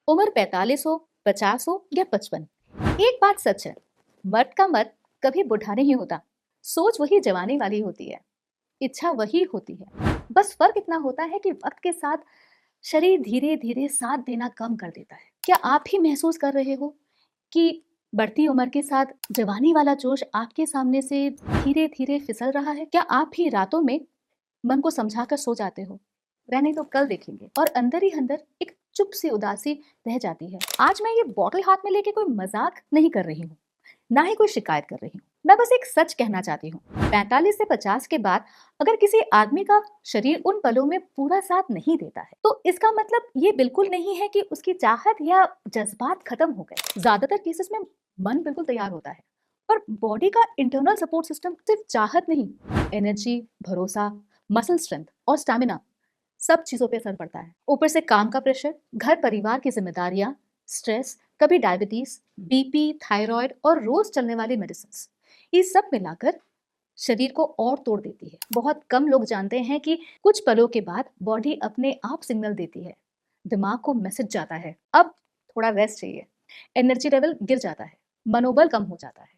उम्र 45 हो, 50 हो या 55, एक बात सच है, मर्द का मत कभी बूढ़ा नहीं होता। सोच वही जवानी वाली होती है, इच्छा वही होती है। बस फर्क इतना होता है कि वक्त के साथ शरीर धीरे धीरे साथ देना कम कर देता है। क्या आप भी महसूस कर रहे हो कि बढ़ती उम्र के साथ जवानी वाला जोश आपके सामने से धीरे धीरे फिसल रहा है? क्या आप भी रातों में मन को समझाकर सो जाते हो, रहने तो कल देखेंगे, और अंदर ही अंदर एक चुप सी उदासी रह जाती है? आज मैं ये बॉटल हाथ में लेके कोई मजाक नहीं कर रही हूँ, ना ही कोई शिकायत कर रही हूँ। मैं बस एक सच कहना चाहती हूँ। 45 से 50 के बाद अगर किसी आदमी का शरीर उन पलों में पूरा साथ नहीं देता है, तो इसका मतलब ये बिल्कुल नहीं है कि उसकी चाहत या जज्बात खत्म हो गए। ज्यादातर केसेस में मन बिल्कुल तैयार होता है, पर बॉडी का इंटरनल सपोर्ट सिस्टम सिर्फ चाहत नहीं, एनर्जी, भरोसा, मसल स्ट्रेंथ और स्टैमिना, सब चीजों पे असर पड़ता है। ऊपर से काम का प्रेशर, घर परिवार की जिम्मेदारियां, स्ट्रेस, कभी डायबिटीज, बीपी, थायराइड और रोज चलने वाली मेडिसिन, ये सब मिलाकर शरीर को और तोड़ देती है। बहुत कम लोग जानते हैं कि कुछ पलों के बाद बॉडी अपने आप सिग्नल देती है, दिमाग को मैसेज जाता है, अब थोड़ा रेस्ट चाहिए। एनर्जी लेवल गिर जाता है, मनोबल कम हो जाता है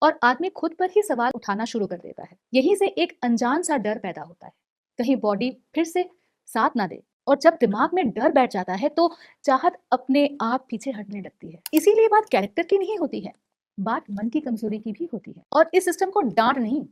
और आदमी खुद पर ही सवाल उठाना शुरू कर देता है। यहीं से एक अनजान सा डर पैदा होता है, कहीं बॉडी फिर से साथ ना दे। और जब दिमाग में डर बैठ जाता है तो चाहत अपने आप पीछे हटने लगती है। इसीलिए बात कैरेक्टर की नहीं होती है, बात मन की कमजोरी की भी होती है। और इस सिस्टम को डांट नहीं,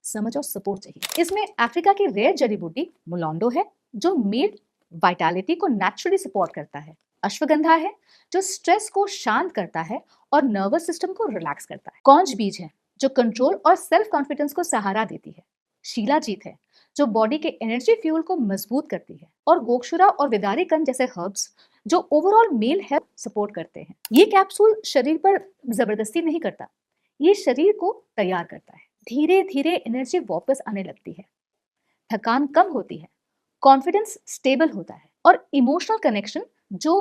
समझ और सपोर्ट चाहिए। इसमें अफ्रीका की रेयर जड़ी बूटी मुलॉन्डो है, जो मेल वाइटालिटी को नेचुरली सपोर्ट करता है। अश्वगंधा है, जो स्ट्रेस को शांत करता है और नर्वस सिस्टम को रिलैक्स करता है। कौंज बीज है, जो कंट्रोल और सेल्फ कॉन्फिडेंस को सहारा देती है। शीलाजीत है, जो बॉडी के एनर्जी फ्यूल को मजबूत करती है। और गोक्षुरा और विदारी कंद जैसे हर्ब्स, जो ओवरऑल मेल हेल्थ सपोर्ट करते हैं। ये कैप्सूल शरीर पर जबरदस्ती नहीं करता, ये शरीर को तैयार करता है। धीरे धीरे एनर्जी वापस आने लगती है, थकान कम होती है, कॉन्फिडेंस स्टेबल होता है और इमोशनल कनेक्शन जो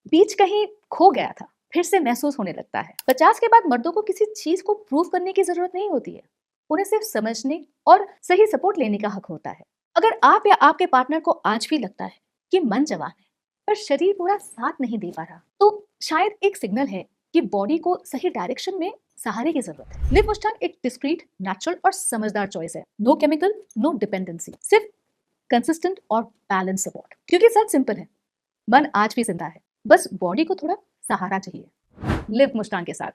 बीच कहीं खो गया था फिर से महसूस होने लगता है। 50 के बाद मर्दों को किसी चीज को प्रूव करने की जरूरत नहीं होती है, उन्हें सिर्फ समझने और सही सपोर्ट लेने का हक होता है। अगर आप या आपके पार्टनर को आज भी लगता है कि मन जवान है पर शरीर पूरा साथ नहीं दे पा रहा, तो शायद एक सिग्नल है कि बॉडी को सही डायरेक्शन में सहारे की जरूरत है। लिव मुस्टांग एक डिस्क्रीट, नेचुरल और समझदार चॉइस है। नो केमिकल, नो डिपेंडेंसी, सिर्फ कंसिस्टेंट और बैलेंस सपोर्ट। क्योंकि सच सिंपल है, मन आज भी जिंदा है, बस बॉडी को थोड़ा सहारा चाहिए। लिव मुस्टांग के साथ।